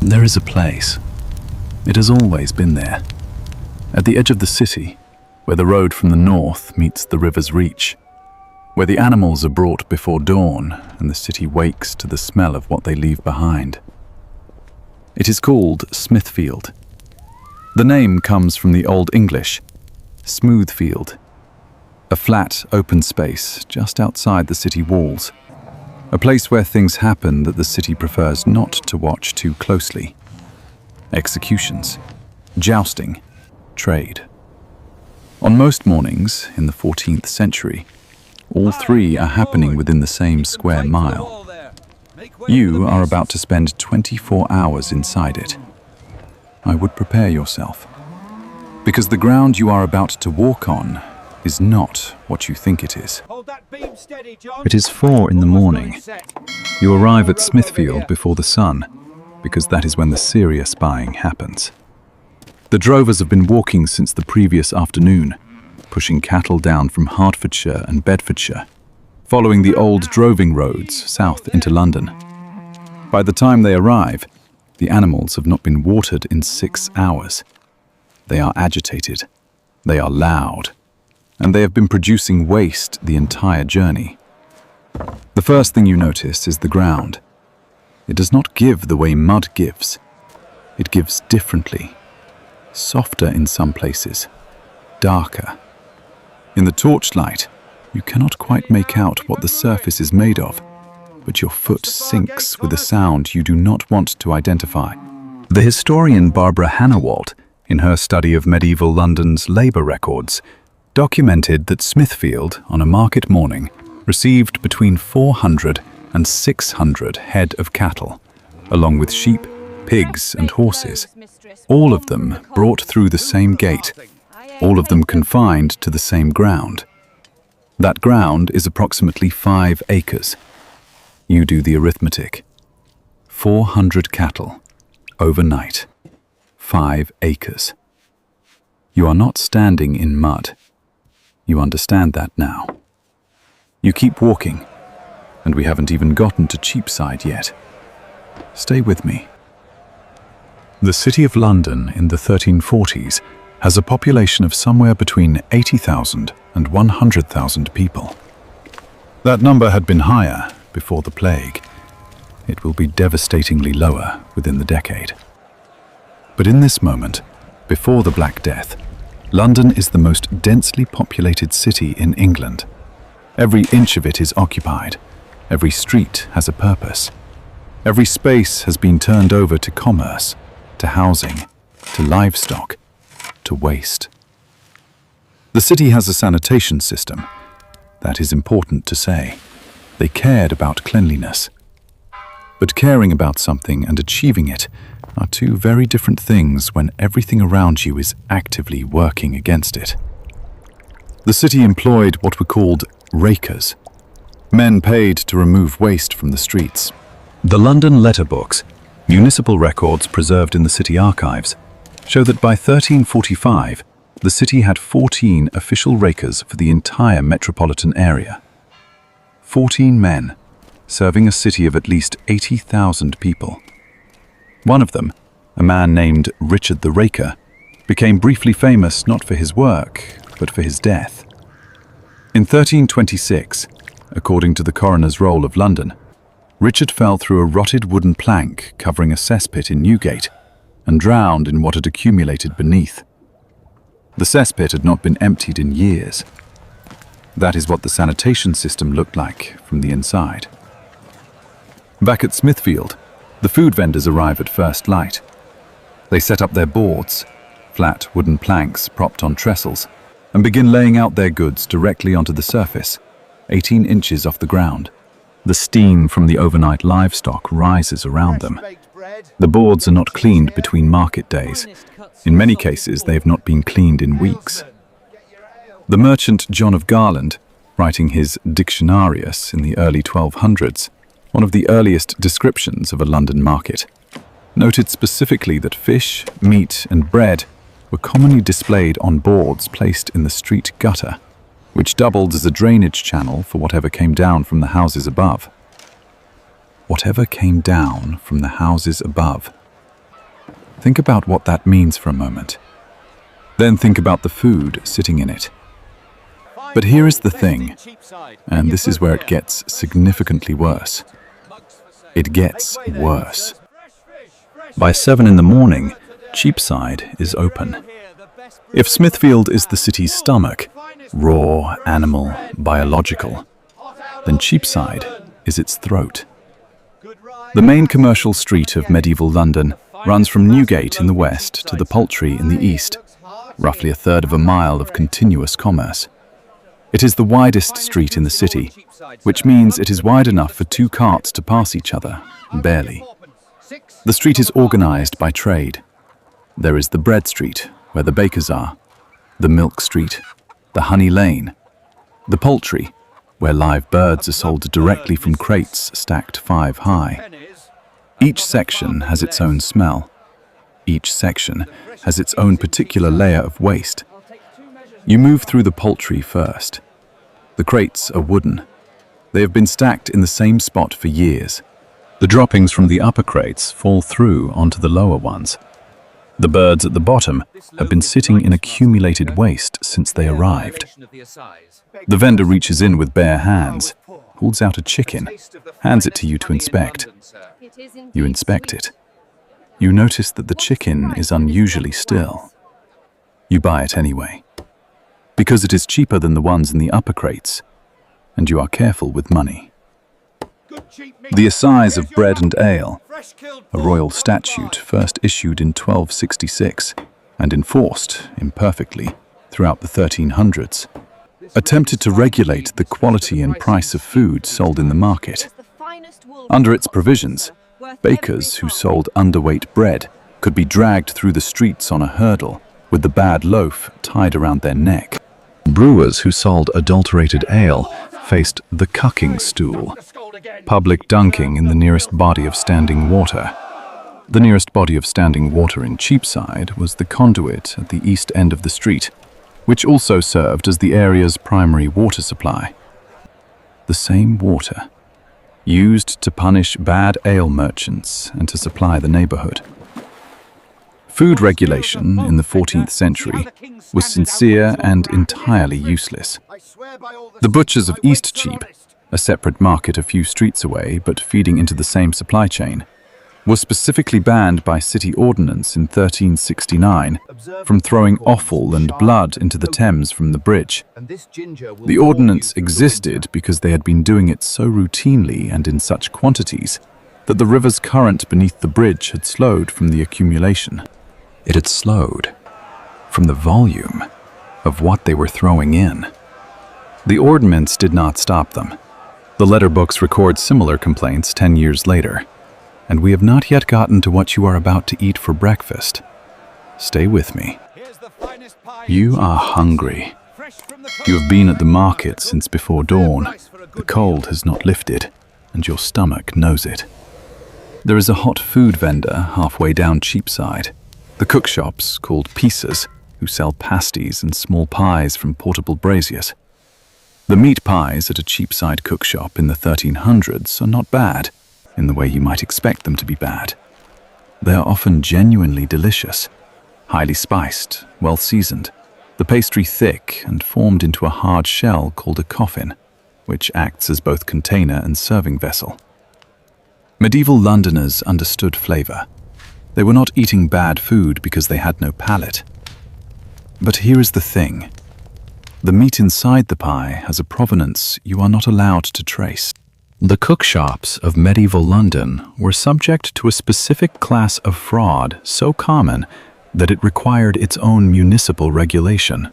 There is a place. It has always been there. At the edge of the city, where the road from the north meets the river's reach, where the animals are brought before dawn and the city wakes to the smell of what they leave behind. It is called Smithfield. The name comes from the Old English, Smoothfield, a flat, open space just outside the city walls, a place where things happen that the city prefers not to watch too closely. Executions, jousting, trade. On most mornings in the 14th century, all three are happening within the same square mile. You are about to spend 24 hours inside it. I would prepare yourself, because the ground you are about to walk on is not what you think it is. It is 4 in the morning. You arrive at Smithfield before the sun, because that is when the serious buying happens. The drovers have been walking since the previous afternoon, pushing cattle down from Hertfordshire and Bedfordshire, following the old droving roads south into London. By the time they arrive, the animals have not been watered in 6 hours. They are agitated, they are loud, and they have been producing waste the entire journey. The first thing you notice is the ground. It does not give the way mud gives. It gives differently. Softer in some places, darker. In the torchlight, you cannot quite make out what the surface is made of, but your foot sinks with a sound you do not want to identify. The historian Barbara Hannawalt, in her study of medieval London's labour records, documented that Smithfield, on a market morning, received between 400 and 600 head of cattle, along with sheep, pigs and horses, all of them brought through the same gate, all of them confined to the same ground. That ground is approximately 5 acres. You do the arithmetic. 400 cattle, overnight, 5 acres. You are not standing in mud. You understand that now. You keep walking, and we haven't even gotten to Cheapside yet. Stay with me. The City of London in the 1340s has a population of somewhere between 80,000 and 100,000 people. That number had been higher before the plague. It will be devastatingly lower within the decade. But in this moment, before the Black Death, London is the most densely populated city in England. Every inch of it is occupied. Every street has a purpose. Every space has been turned over to commerce, to housing, to livestock, to waste. The city has a sanitation system. That is important to say. They cared about cleanliness. But caring about something and achieving it are two very different things when everything around you is actively working against it. The city employed what were called rakers, men paid to remove waste from the streets. The London letter books, municipal records preserved in the city archives, show that by 1345, the city had 14 official rakers for the entire metropolitan area. 14 men, serving a city of at least 80,000 people. One of them, a man named Richard the Raker, became briefly famous not for his work, but for his death. In 1326, according to the coroner's roll of London, Richard fell through a rotted wooden plank covering a cesspit in Newgate and drowned in what had accumulated beneath. The cesspit had not been emptied in years. That is what the sanitation system looked like from the inside. Back at Smithfield, the food vendors arrive at first light. They set up their boards, flat wooden planks propped on trestles, and begin laying out their goods directly onto the surface, 18 inches off the ground. The steam from the overnight livestock rises around them. The boards are not cleaned between market days. In many cases, they have not been cleaned in weeks. The merchant John of Garland, writing his Dictionarius in the early 1200s, one of the earliest descriptions of a London market, noted specifically that fish, meat, and bread were commonly displayed on boards placed in the street gutter, which doubled as a drainage channel for whatever came down from the houses above. Whatever came down from the houses above. Think about what that means for a moment. Then think about the food sitting in it. But here is the thing, and this is where it gets significantly worse. It gets worse. By 7 in the morning, Cheapside is open. If Smithfield is the city's stomach, raw, animal, biological, then Cheapside is its throat. The main commercial street of medieval London runs from Newgate in the west to the Poultry in the east, roughly a third of a mile of continuous commerce. It is the widest street in the city, which means it is wide enough for 2 carts to pass each other, barely. The street is organized by trade. There is the Bread Street, where the bakers are, the Milk Street, the Honey Lane, the Poultry, where live birds are sold directly from crates stacked 5 high. Each section has its own smell. Each section has its own particular layer of waste. You move through the Poultry first. The crates are wooden. They have been stacked in the same spot for years. The droppings from the upper crates fall through onto the lower ones. The birds at the bottom have been sitting in accumulated waste since they arrived. The vendor reaches in with bare hands, pulls out a chicken, hands it to you to inspect. You inspect it. You notice that the chicken is unusually still. You buy it anyway, because it is cheaper than the ones in the upper crates, and you are careful with money. The Assize of Bread and Ale, a royal statute first issued in 1266 and enforced, imperfectly, throughout the 1300s, attempted to regulate the quality and price of food sold in the market. Under its provisions, bakers who sold underweight bread could be dragged through the streets on a hurdle with the bad loaf tied around their neck. Brewers who sold adulterated ale faced the cucking stool, public dunking in the nearest body of standing water. The nearest body of standing water in Cheapside was the conduit at the east end of the street, which also served as the area's primary water supply. The same water, used to punish bad ale merchants and to supply the neighborhood. Food regulation in the 14th century was sincere and entirely useless. The butchers of East Cheap, a separate market a few streets away but feeding into the same supply chain, was specifically banned by city ordinance in 1369 from throwing offal and blood into the Thames from the bridge. The ordinance existed because they had been doing it so routinely and in such quantities that the river's current beneath the bridge had slowed from the accumulation. It had slowed from the volume of what they were throwing in. The ordinance did not stop them. The letter books record similar complaints 10 years later, and we have not yet gotten to what you are about to eat for breakfast. Stay with me. You are hungry. You have been at the market since before dawn. The cold has not lifted, and your stomach knows it. There is a hot food vendor halfway down Cheapside. The cook shops, called piecers, who sell pasties and small pies from portable braziers. The meat pies at a Cheapside cook shop in the 1300s are not bad, in the way you might expect them to be bad. They are often genuinely delicious, highly spiced, well seasoned, the pastry thick and formed into a hard shell called a coffin, which acts as both container and serving vessel. Medieval Londoners understood flavor. They were not eating bad food because they had no palate. But here is the thing. The meat inside the pie has a provenance you are not allowed to trace. The cook shops of medieval London were subject to a specific class of fraud so common that it required its own municipal regulation.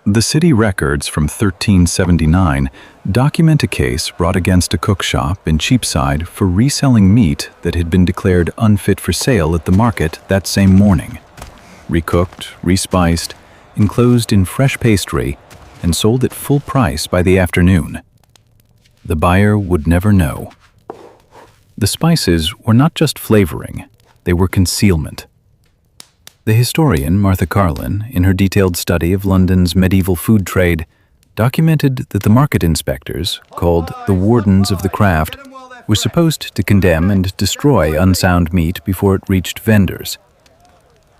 The city records from 1379 document a case brought against a cook shop in Cheapside for reselling meat that had been declared unfit for sale at the market that same morning. Recooked, respiced, enclosed in fresh pastry, and sold at full price by the afternoon. The buyer would never know. The spices were not just flavoring, they were concealment. The historian Martha Carlin, in her detailed study of London's medieval food trade, documented that the market inspectors, called the wardens of the craft, were supposed to condemn and destroy unsound meat before it reached vendors.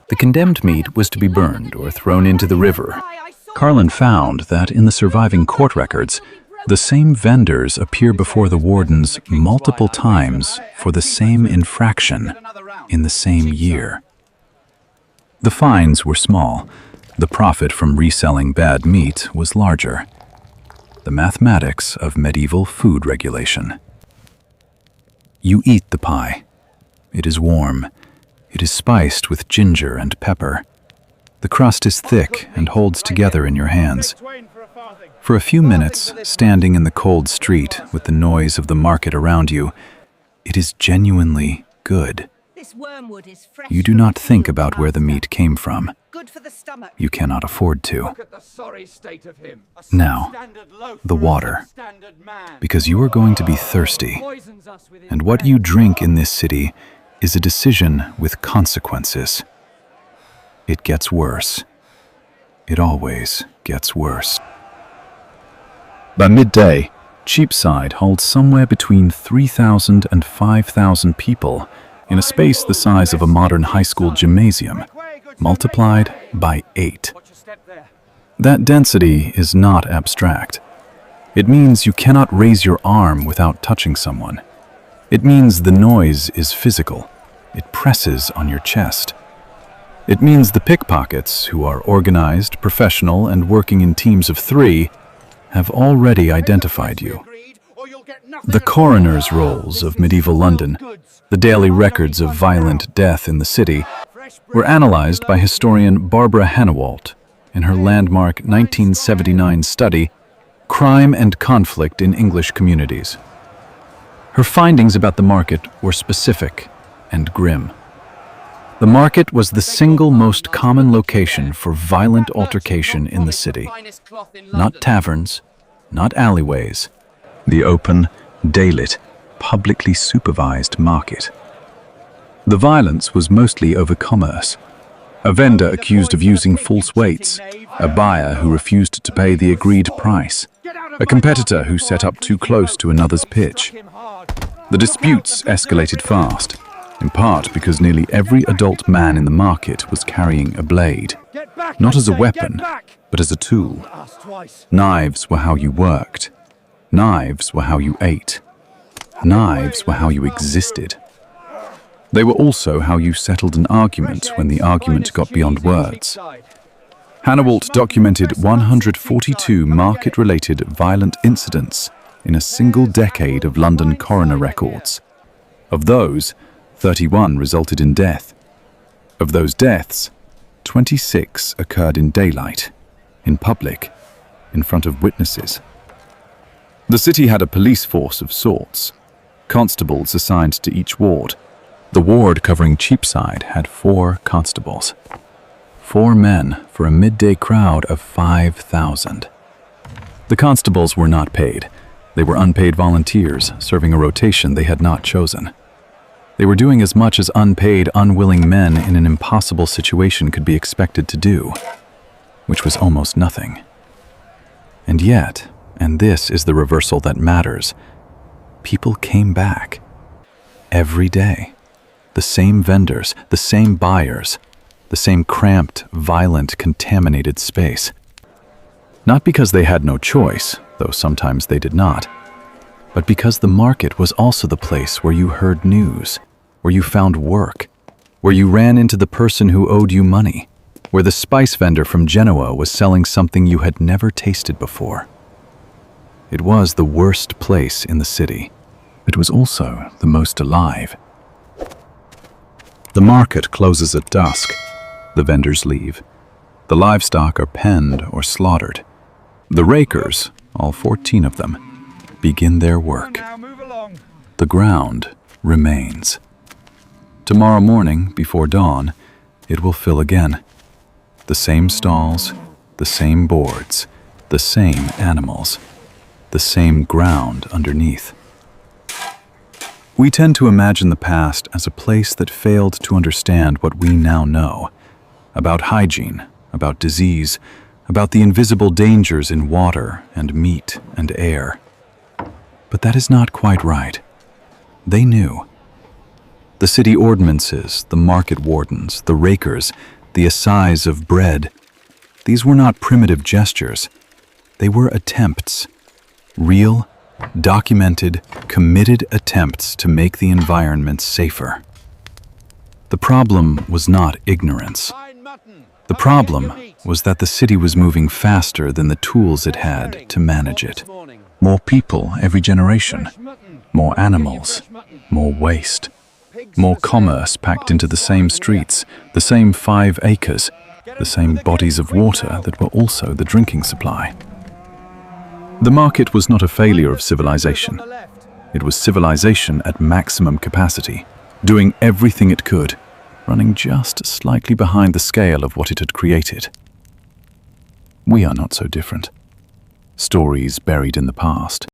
The condemned meat was to be burned or thrown into the river. Carlin found that in the surviving court records, the same vendors appear before the wardens multiple times for the same infraction in the same year. The fines were small. The profit from reselling bad meat was larger. The mathematics of medieval food regulation. You eat the pie. It is warm. It is spiced with ginger and pepper. The crust is thick and holds together in your hands. For a few minutes, standing in the cold street with the noise of the market around you, it is genuinely good. You do not think about where the meat came from. You cannot afford to. Now, the water. Because you are going to be thirsty. And what you drink in this city is a decision with consequences. It gets worse. It always gets worse. By midday, Cheapside holds somewhere between 3,000 and 5,000 people in a space the size of a modern high school gymnasium, multiplied by 8. That density is not abstract. It means you cannot raise your arm without touching someone. It means the noise is physical. It presses on your chest. It means the pickpockets, who are organized, professional, and working in teams of 3, have already identified you. The coroner's rolls of medieval London, the daily records of violent death in the city, were analyzed by historian Barbara Hannawalt in her landmark 1979 study, Crime and Conflict in English Communities. Her findings about the market were specific and grim. The market was the single most common location for violent altercation in the city. Not taverns, not alleyways. The open, daylit, publicly supervised market. The violence was mostly over commerce. A vendor accused of using false weights, a buyer who refused to pay the agreed price, a competitor who set up too close to another's pitch. The disputes escalated fast, in part because nearly every adult man in the market was carrying a blade, not as a weapon, but as a tool. Knives were how you worked. Knives were how you ate. Knives were how you existed. They were also how you settled an argument when the argument got beyond words. Hannawalt documented 142 market-related violent incidents in a single decade of London coroner records. Of those, 31 resulted in death. Of those deaths, 26 occurred in daylight, in public, in front of witnesses. The city had a police force of sorts, constables assigned to each ward. The ward covering Cheapside had 4 constables. 4 men for a midday crowd of 5,000. The constables were not paid. They were unpaid volunteers serving a rotation they had not chosen. They were doing as much as unpaid, unwilling men in an impossible situation could be expected to do, which was almost nothing. And yet, and this is the reversal that matters, people came back. Every day. The same vendors, the same buyers, the same cramped, violent, contaminated space. Not because they had no choice, though sometimes they did not, but because the market was also the place where you heard news, where you found work, where you ran into the person who owed you money, where the spice vendor from Genoa was selling something you had never tasted before. It was the worst place in the city. It was also the most alive. The market closes at dusk. The vendors leave. The livestock are penned or slaughtered. The rakers, all 14 of them, begin their work. The ground remains. Tomorrow morning, before dawn, it will fill again. The same stalls, the same boards, the same animals, the same ground underneath. We tend to imagine the past as a place that failed to understand what we now know about hygiene, about disease, about the invisible dangers in water and meat and air. But that is not quite right. They knew. The The city ordinances, the market wardens, the rakers, the assize of bread, these were not primitive gestures. They were attempts. Real, documented, committed attempts to make the environment safer. The problem was not ignorance. The problem was that the city was moving faster than the tools it had to manage it. More people every generation, more animals, more waste, more commerce packed into the same streets, the same 5 acres, the same bodies of water that were also the drinking supply. The market was not a failure of civilization. It was civilization at maximum capacity, doing everything it could, running just slightly behind the scale of what it had created. We are not so different. Stories buried in the past.